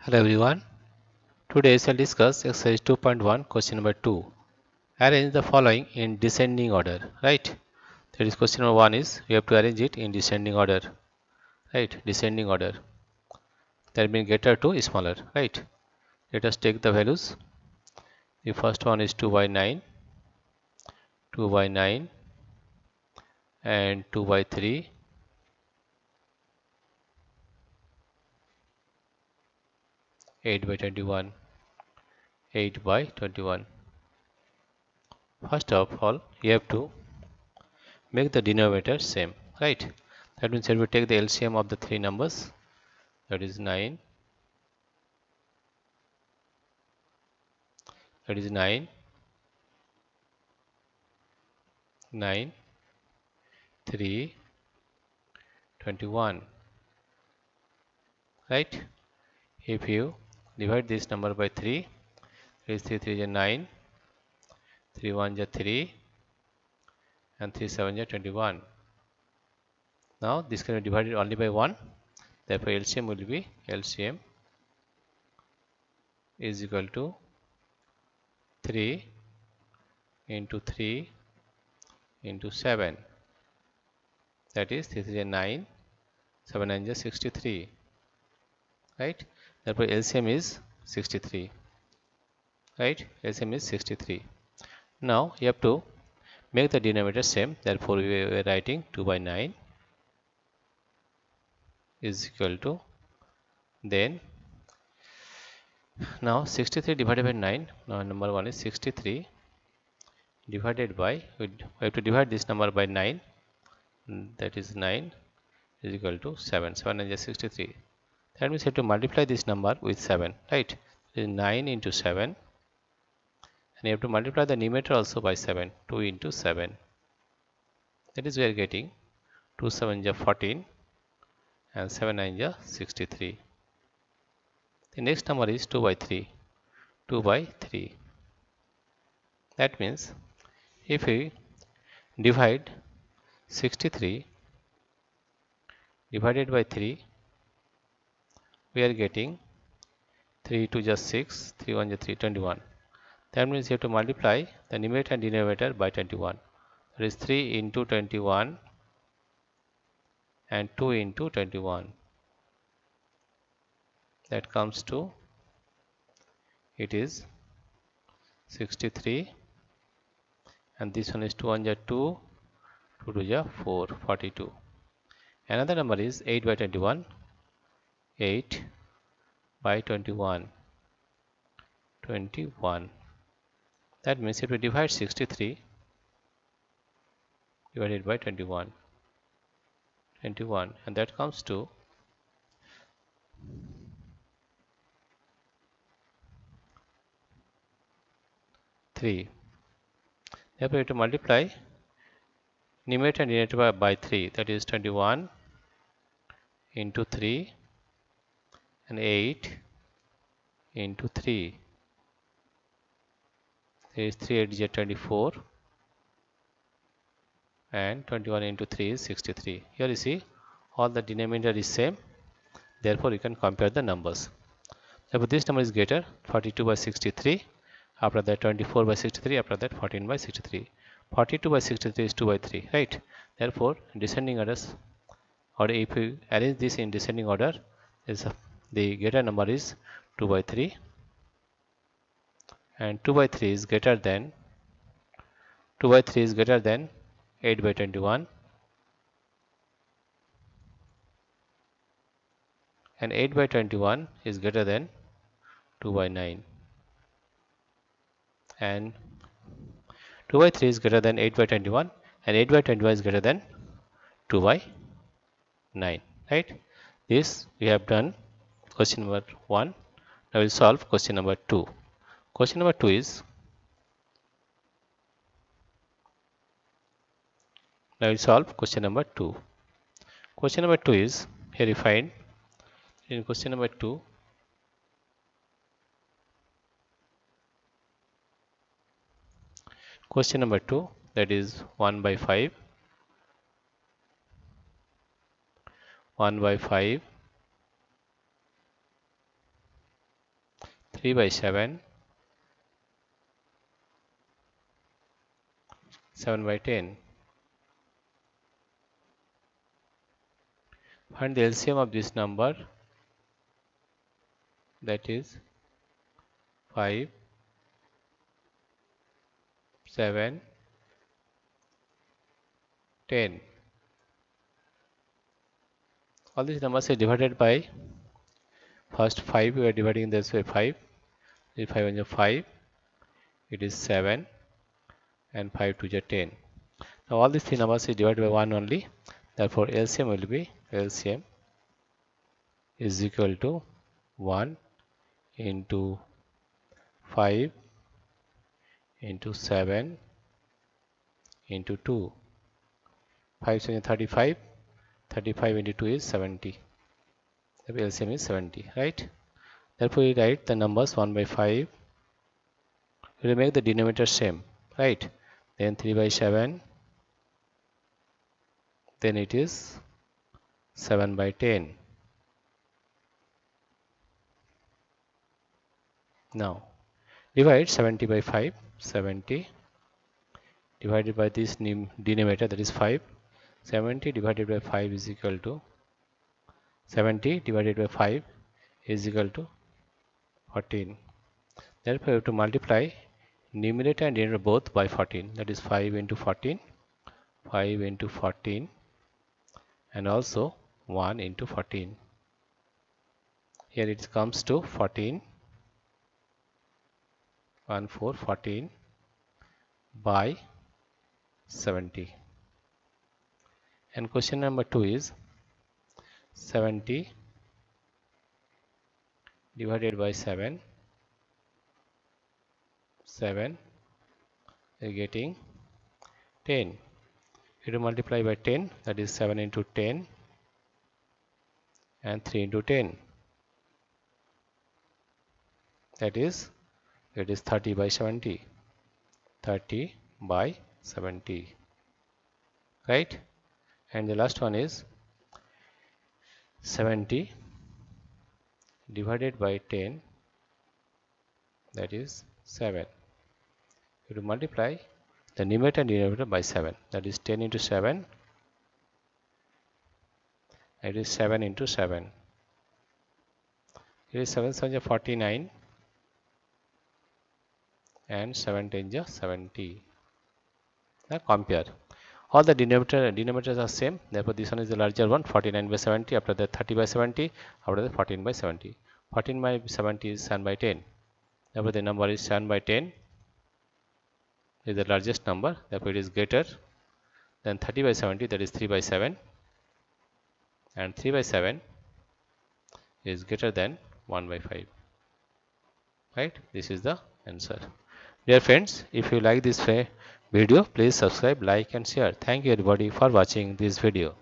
Hello everyone. Today I shall discuss exercise 2.1 question number 2. Arrange the following in descending order. Right? That is question number 1 is we have to arrange it in descending order. Right? Descending order. That means greater to smaller. Right? Let us take the values. The first one is 2 by 9, 2 by 9 and 2 by 3, 8 by 21, 8 by 21. First of all, you have to make the denominator same. Right? That means we take the LCM of the three numbers. That is 9. That is 9, 9, 3, 21. Right? If you divide this number by 3, 3 3 is 9, 3 1 is 3, and 3 7 is 21. Now this can be divided only by 1. Therefore LCM will be LCM is equal to 3 into 3 into 7. That is 3 3 is 9, 7 9 is 63. Right? Therefore LCM is 63. Right? LCM is 63. Now you have to make the denominator same. Therefore we are writing 2 by 9 is equal to, then now 63 divided by 9. Now number 1 is 63 divided by, we have to divide this number by 9, that is 9 is equal to 7. 7 is 63. That means you have to multiply this number with 7. Right? It is 9 into 7, and you have to multiply the numerator also by 7. 2 into 7. That is we are getting 2 7 is 14 and 7 9 is 63. The next number is 2 by 3. 2 by 3. That means if we divide 63 divided by 3, we are getting 3 2 just 6, 3 1 is 3, 21. That means you have to multiply the numerator and denominator by 21. That is 3 into 21 and 2 into 21. That comes to, it is 63, and this one is 2 1 is 2, 2 2 is 4, 42. Another number is 8 by 21, 8 by 21, 21. That means if we divide 63 divided by 21, 21, and that comes to 3. Therefore, we have to multiply numerator and denominator by 3. That is 21 into 3 and 8 into 3. There is 3 8 is 24 and 21 into 3 is 63. Here you see all the denominator is same. Therefore, you can compare the numbers. Therefore, this number is greater, 42 by 63. After that 24 by 63. After that 14 by 63. 42 by 63 is 2 by 3. Right? Therefore, descending orders, or if we arrange this in descending order, is the greater number is 2 by 3, and 2 by 3 is greater than 8 by 21, and 8 by 21 is greater than 2 by 9, and 2 by 3 is greater than 8 by 21, and 8 by 21 is greater than 2 by 9. Right? This we have done question number 1. Now we will solve question number 2. Question number 2 is, now we will solve question number 2. Question number 2 is, here we find in question number 2, question number 2, that is 1 by 5, 1 by 5, 3 by 7, 7 by 10. Find the LCM of this number, that is 5, 7, 10. All these numbers are divided by, first 5, we are dividing this way 5. If 5 is 5, it is 7, and 5 to the 10. Now all these three numbers is divided by 1 only. Therefore LCM will be, LCM is equal to 1 into 5 into 7 into 2. 5 7 35. 35 into 2 is 70. The LCM is 70, right? Therefore we write the numbers 1 by 5. We will make the denominator same, right? Then 3 by 7. Then it is 7 by 10. Now divide 70 by 5. 70 divided by this denominator, that is 5. 70 divided by 5 is equal to 70 divided by 5 is equal to 14. Therefore we have to multiply numerator and denominator both by 14. That is 5 into 14, 5 into 14, and also 1 into 14. Here it comes to 14, 1 4 14 by 70. And question number 2 is 70 divided by 7. 7 is getting 10. You to multiply by 10, that is 7 into 10 and 3 into 10. That is, it is 30 by 70. 30 by 70. Right? And the last one is 70 divided by 10, that is 7. You to multiply the numerator and denominator by 7, that is 10 into 7, it is 7 into 7. It is 7 7 49 and 7 10 70. Now compare. All the denominators are same, therefore this one is the larger one, 49 by 70, after that 30 by 70, after that 14 by 70. 14 by 70 is 7 by 10. Therefore the number is 7 by 10 is the largest number, therefore it is greater than 30 by 70, that is 3 by 7, and 3 by 7 is greater than 1 by 5. Right? This is the answer. Dear friends, if you like this video, please subscribe, like and share. Thank you everybody for watching this video.